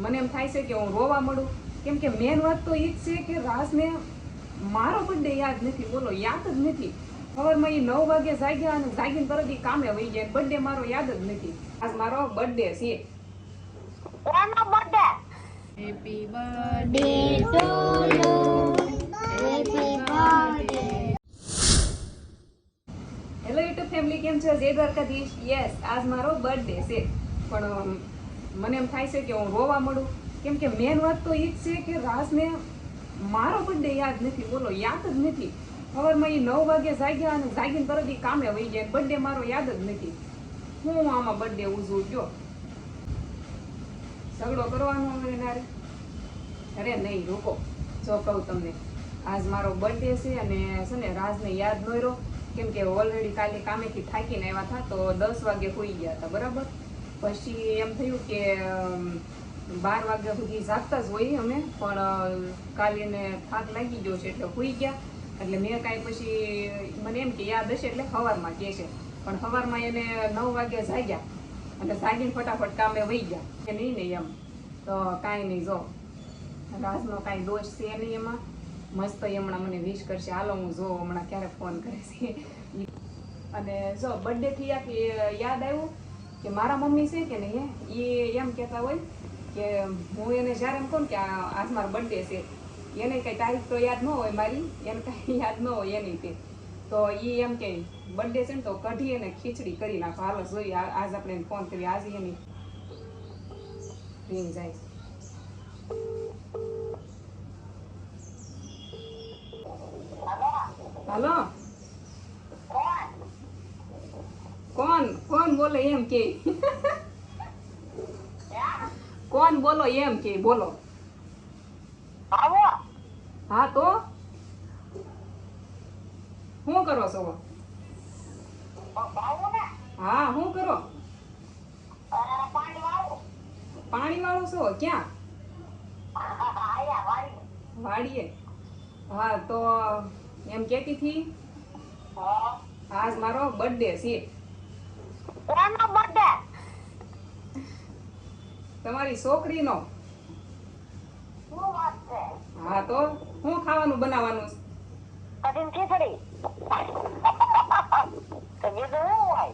મને એમ થાય છે કે હું રોવા મળું, કેમ કે મેન વાત તો એ જ છે કે રાજને મારો બર્થડે યાદ નથી. બોલો, યાદ જ નથી. સવારમાં એ 9 વાગે જાગ્યા અને જાગીને તરત ઈ કામે વહી જાય. બર્થડે મારો યાદ જ નથી. આજ મારો બર્થડે છે. કોનો birthday? Happy Day to you. Happy birthday. Hello YouTube family, કેમ છો? જય દ્વારકાધીશ. યસ, આજ મારો બર્થડે છે. પણ મને એમ થાય છે કે હું રોવા મળું, કેમ કે મેન વાત તો એ જ છે કે રાજને મારો બર્થડે યાદ નથી. બોલો, યાદ જ નથી. સવારમાં એ 9 વાગે જાગ્યા અને જાગીને તરત ઈ કામે વહી જાય. બર્થડે મારો યાદ જ નથી. હું આમાં બર્થડે ઉજવું ગયો? ઝઘડો કરવાનો હવે નારે? અરે નહીં, રોકો. જો કહું તમને, આજ મારો બર્થડે છે અને છે ને રાજને યાદ ન રહ્યો, કેમ કે ઓલરેડી કાલે કામેથી થાકીને આવ્યા હતા તો 10 વાગે હોઈ ગયા હતા, બરાબર. પછી એમ થયું કે 12 વાગ્યા સુધી જાગતા જ હોય અમે, પણ કાલે એને થાક લાગી ગયો છે એટલે હોઈ ગયા. એટલે મેં કાંઈ પછી મને એમ કે યાદ હશે એટલે સવારમાં કહે છે, પણ સવારમાં એને 9 વાગ્યા જાગ્યા અને જાગીને ફટાફટ કામે વહી ગયા. કે નહીં ને એમ તો કાંઈ નહીં. જો રાજનો કાંઈ દોષ છે નહીં એમાં. મસ્ત હમણાં મને વિશ કરશે. હાલો હું જો હમણાં ક્યારે ફોન કરે છે. અને જો બર્થડે થી યાદ આવ્યું કે મારા મમ્મી છે કે નહીં, એ એમ કહેતા હોય કે હું એને જ્યારે એમ કહું કે આજ મારો બર્થડે છે, એને કઈ તારીખ તો યાદ ન હોય મારી, એને કઈ યાદ ન હોય એની તે. તો એ એમ કે બર્થડે છે ને તો કઢી અને ખીચડી કરી નાખો. હાલો જોઈએ, આજ આપણે એને ફોન કરીએ. આજે એની રિંગ જાય. હાલો, કોણ કોણ બોલે એમ કે? કોણ બોલો એમ કે? બોલો. આવો. હા તો શું કરો છો? આવો ને. હા, શું કરો? પાણી વાળો. પાણી વાળો છો? ક્યાં? આયા વાળી. વાડીએ? હા તો એમ કહેતી હતી, આજ મારો બર્થડે છે. કોનો બર્થડે? તમારી છોકરીનો. શું વાત છે? હા તો શું ખાવાનું બનાવવાનું? કઢીને ખીચડી. તો બીજું શું હોય?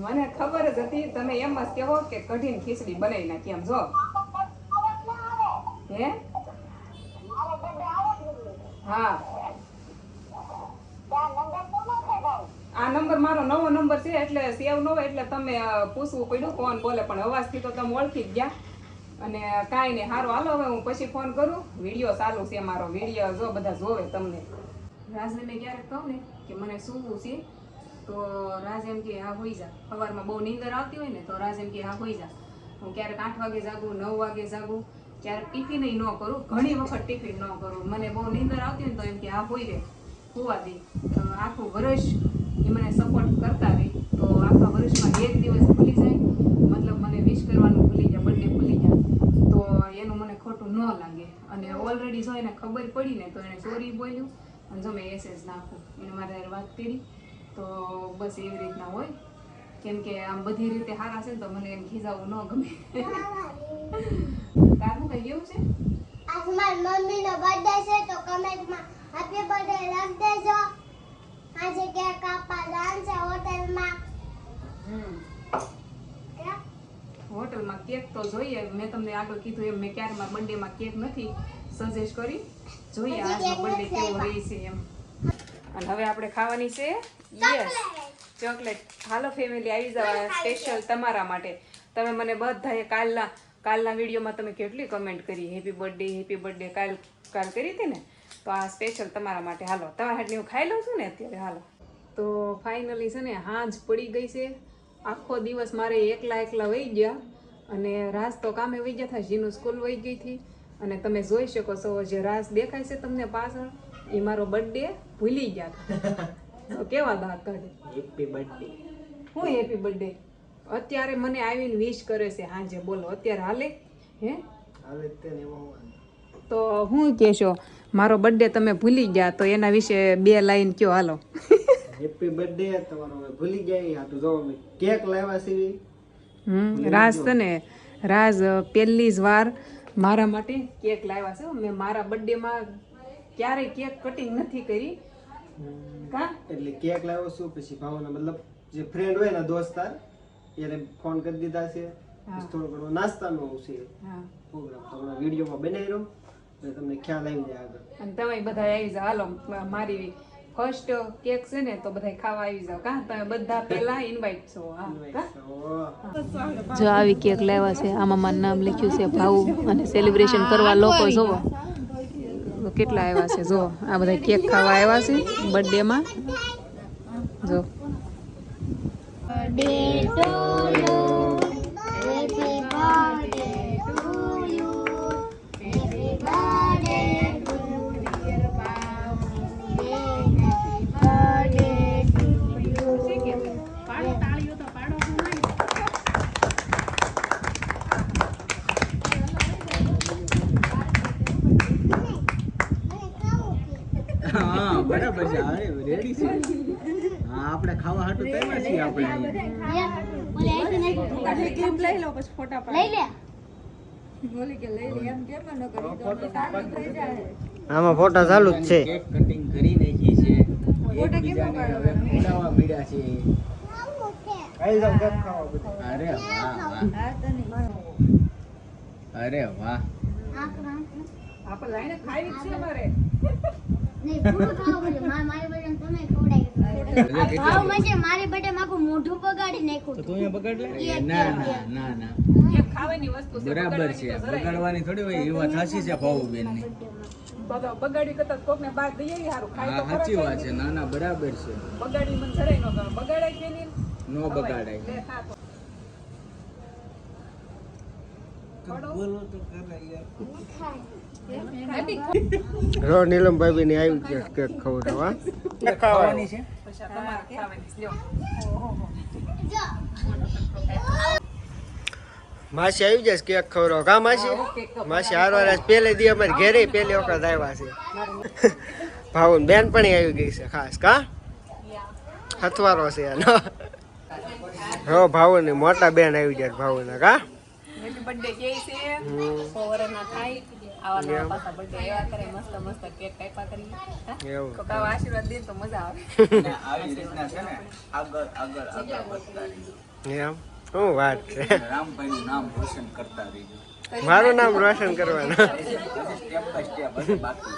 મને ખબર જ હતી. તમે એમ જ કહેવો કે કઢીને ખીચડી બનાવી નાખી એમ. જો હે, મારો બર્થડે આવો જ નહીં. હા, ત્યાં નંબર તો ન છે ભાઈ. આ નંબર મારો નવો નંબર છે એટલે સેવ ન હોય એટલે તમે પૂછવું પડ્યું કોણ બોલે, પણ અવાજથી તો તમે ઓળખી જ ગયા. અને કાંઈ નહીં, સારું હાલો હવે હું પછી ફોન કરું. વિડીયો ચાલુ છે મારો. વિડીયો જો બધા જોવે તમને. રાજને મેં ક્યારેક કહું ને કે મને સૂવું છે તો રાજ એમ કે હા હોઈ જા. સવારમાં બહુ નીંદર આવતી હોય ને તો રાજ એમ કે હા હોઈ જા. હું ક્યારેક 8 વાગે જાગું, 9 વાગે જાગું, ક્યારેક ટિફિન ન કરું. ઘણી વખત ટિફિન ન કરું. મને બહુ નીંદર આવતી હોય ને તો એમ કે હા હોઈ રે, હોવા દે. આખું વર્ષ એ મને સપોર્ટ કરતા રહી તો આખા વર્ષમાં એક દિવસ ભૂલી જાય, મતલબ મને વિશ કરવાનું ભૂલી જાય, બર્થડે ભૂલી જાય તો એનું મને ખોટું ન લાગે. અને ઓલરેડી જો એને ખબર પડી ને તો એને સોરી બોલ્યું અને જો મેં એસેસ નાખું એને મારે વાત કરી તો બસ એવી રીતના હોય. કેમ કે આમ બધી રીતે સારા છે ને તો મને એમ ખીજાવું ન ગમે. તારું કઈ એવું છે? આજ મારી મમ્મીનો બર્થડે છે તો કમેન્ટમાં હેપી બર્થડે લખ દેજો. આજે કેક કાપવા જવાનું છે હોટલમાં. હોટલમાં કેક તો જોઈએ. મેં તમને આગળ કીધું એમ મેં ક્યારે મારા બર્થડેમાં કેક નથી સજેસ્ટ કરી. જોઈએ આજનો બર્થડે કેવો રહે છે એમ. અને હવે આપણે ખાવાની છે યસ ચોકલેટ. હાલો ફેમિલી, આવી જાવ સ્પેશિયલ તમારા માટે. તમે મને બધાએ કાલના વિડીયોમાં તમે કેટલી કમેન્ટ કરી હેપી બર્થડે કાલ કરી હતી ને, તો આ સ્પેશિયલ તમારા માટે. હાલો તમારા હાટની હું ખાઈ લઉં છું ને અત્યારે. હાલો તો ફાઇનલી છે ને હાંજ પડી ગઈ છે. આખો દિવસ મારે એકલા વહી ગયા અને રાજ તો કામે વહી ગયા હતા. જીનું સ્કૂલ વહી ગઈ હતી અને તમે જોઈ શકો છો જે રાજ દેખાય છે તમને પાછળ, એ મારો બર્થડે ભૂલી ગયા હતા. કેવા દાંત કાઢે. Happy birthday. હું હેપી બર્થડે અત્યારે મને આવીને વિશ કરે છે હાંજે. બોલો અત્યારે હાલે હે? હાલે તે ને એમાં તો હું કહેશો મારો બર્થડે તમે ભૂલી ગયા તો એના વિશે 2 લાઈન કયો. હાલો. હેપી બર્થડે તમારો. હવે ભૂલી ગયા. આ તો જો અમે કેક લાવ્યા છે. રાજ છે ને રાજ પહેલી જ વાર મારા માટે કેક લાવ્યા છે. મેં મારા બર્થડેમાં ક્યારેય કેક કટિંગ નથી કરી. કા એટલે કેક લાવ્યો છું, પછી ભાવના મતલબ જે ફ્રેન્ડ હોય ને દોસ્તાર એને ફોન કરી દીધા છે. પછી થોડો ઘણો નાસ્તાનો છે હા પ્રોગ્રામ, તમને વિડીયોમાં બનાવી રહ્યો એટલે તમને ખ્યાલ આવી જાય આગળ. અને તમે બધા આવી જાઓ. હાલો મારી ફર્સ્ટ કેક છે ને તો બધા ખાવા આવી જાઓ. કા તમે બધા પહેલા ઇન્વાઇટ છો. હા કા જો આવી કેક લેવા છે. આમાં મારું નામ લખ્યું છે ભાઉ, અને સેલિબ્રેશન કરવા લોકો જોવો કેટલા આવ્યા છે. જો આ બધા કેક ખાવા આવ્યા છે બર્થડે માં. જો હા બરાબર છે. અરે રેડી છે. હા આપણે ખાવા હાટું તૈયાર છીએ આપણે. આમાં ફોટા ચાલુ જ છે. કેક કટિંગ કરી નાખી છે. એકબીજાને હવે ખવડાવવા મળ્યા છે. આઈ જાવ કેક ખાવા બધા. અરે વાહ વાહ. અરે વાહ. આપણે લઈને ખાવી છે અમારે. મારી બર્થડે માં મોઢું બગાડી નાખ્યું. તો તું અહીંયા બગાડ લે. ના ના ના ના કેક ખાવાની વસ્તુ છે. બરાબર છે. બગાડવાની થોડી હોય. એ વાત સાચી છે ભાઉબેન ની. બગાડી કરતા કોક ને બહાર દઈએ સારું ખાય તો સાચી વાત છે. ના ના બરાબર છે. બગાડી મને જરાય ન ગમે. બગાડાય કે નહીં નો બગાડાય. લે ખા તો. બોલો તો કરાય યાર. રો નીલમભાઈ ની આવી ગયા કેક ખવડાવવા. ખાવાની છે. પછી આ તમારે ખાવાની છે. લ્યો. માસી આવી જશે કેક ખવડાવવા. કા માસી? માસી હારવાર પહેલે દી અમારી ઘરે પહેલી વખત આવ્યા છે. ભાવન બેન પણ આવી ગઈ છે ખાસ. કા હથવારો છે એનો. હો ભાવન ની મોટા બેન આવી જાય ભાવન. કા હેપી બર્થડે કે છે. 100 વર્ષના થાય. આવા નવા પાછા બર્થડે એવા કરે. મસ્ત મસ્ત કેક કાપા કરી. એવું તો કાવા આશીર્વાદ દે તો મજા આવે. આવી રીતના છે ને આગળ વધતા એમ શું વાત છે. રામભાઈનું નામ રોશન કરતા રહીજો. મારું નામ રોશન કરવાનું. સ્ટેપ બાય સ્ટેપ હજી બાકી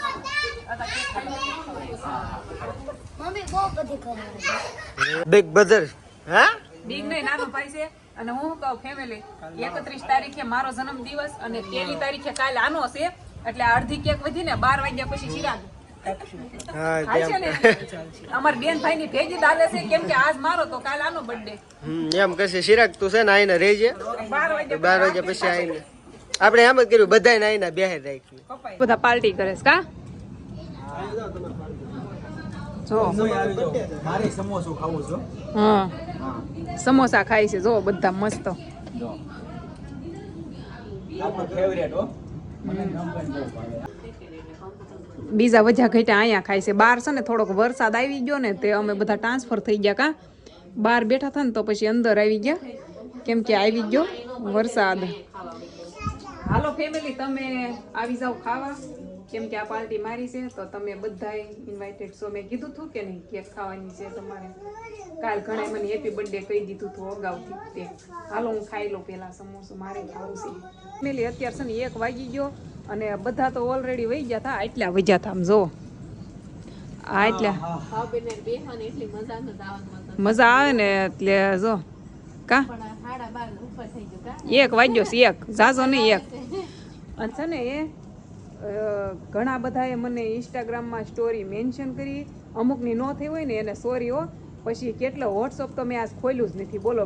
મમ્મી બહુ બધી કરે. Big brother. હા બિગ નહીં, નાનો ભાઈ છે. અને હું કહું ફેમિલી 31 તારીખે મારો જન્મ દિવસ અને 1 તારીખે કાલે આનો છે. એટલે અડધી કેક વધીને 12 વાગ્યા પછી શિરાગ હા હાલશે ને. અમાર બેન ભાઈ ની ભેગી દાલે છે. કેમ કે આજ મારો તો કાલ આનો બર્થડે. એમ કશે ચિરાગ તું છે ને આઈને રહેજે. 12 12 વાગ્યા પછી આઈને આપણે એમ જ કર્યું બધાને આઈને બેહે રાખ્યું. બધા પાર્ટી કરે છે. કા જો મારે સમોસું ખાવું છું. હા સમોસા ખાય છે. જો બધા મસ્ત. જો આપણો ફેવરેટ હો. મને રામભાઈ બહુ ભાવે. બીજા વજા ઘટા અહીંયા ખાય છે. બહાર છે ને થોડોક વરસાદ આવી ગયો ને તે અમે બધા ટ્રાન્સફર થઈ ગયા. કા બહાર બેઠા હતા ને તો પછી અંદર આવી ગયા. કેમ કે આવી ગયો વરસાદ. હાલો ફેમિલી તમે આવી જાઓ ખાવા. કેમ કે આ પાર્ટી મારી છે તો તમે બધાય ઇન્વાઇટેડ છો. મેં કીધું હતું કે નહીં કેક ખાવાની છે તમારે. કાલ ઘણા મને હેપી બર્થડે કહી દીધું હતું અગાઉથી. તે હાલો હું ખાઈ લઉં પહેલા સમોસું. મારે ખાવું છે ફેમિલી. અત્યારે છે ને 1 વાગી ગયો અને બધા તો ઓલરેડી વહી ગયા હતા. આટલા વજ્યા હતા આમ જો. આ એટલા મજા આવે ને એટલે જો. કા 1 વાગ્યો છે. 1 જાજો નહીં 1. અને છે ને એ ઘણા બધાએ મને ઇન્સ્ટાગ્રામમાં સ્ટોરી મેન્શન કરી. અમુકની ન થઈ હોય ને એને સોરી હો. પછી કેટલો વોટ્સઅપ તો મેં આજ ખોલ્યું જ નથી. બોલો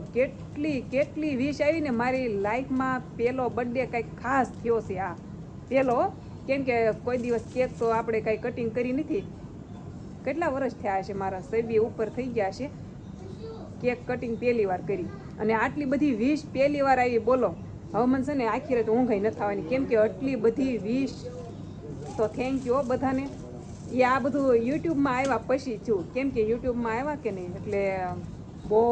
કેટલી વિશ આવી ને મારી લાઈફમાં. પહેલો બર્થડે કંઈક ખાસ થયો છે આ પહેલો. કેમ કે કોઈ દિવસ કેક તો આપણે કાંઈ કટિંગ કરી નથી. કેટલા વર્ષ થયા છે મારા 20 ઉપર થઈ ગયા છે. કેક કટિંગ પહેલી વાર કરી અને આટલી બધી વિશ પહેલી વાર આવી. બોલો હવે મને છે ને આખી રાત ઊંઘ ન થવાની. કેમ કે આટલી બધી વિશ તો થેન્ક યુ બધાને. એ આ બધું યુટ્યુબમાં આવ્યા પછી છું. કેમ કે યુટ્યુબમાં આવ્યા કે નહીં એટલે બહુ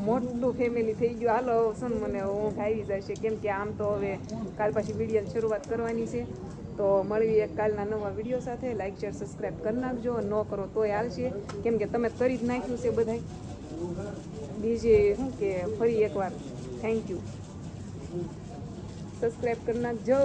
મોટું ફેમિલી થઈ ગયું. હાલો શું મને ઊંઘ આવી જશે, કેમ કે આમ તો હવે કાલ પાછી વિડીયોની શરૂઆત કરવાની છે. તો મળવી એક કાલના નવા વિડીયો સાથે. લાઈક શેર સબસ્ક્રાઈબ કરી નાખજો, ન કરો તોય હાલશે, કેમ કે તમે કરી જ નાખ્યું છે બધાય. બીજે શું કે ફરી એકવાર થેન્ક યુ, સબસ્ક્રાઈબ કરી નાખજો.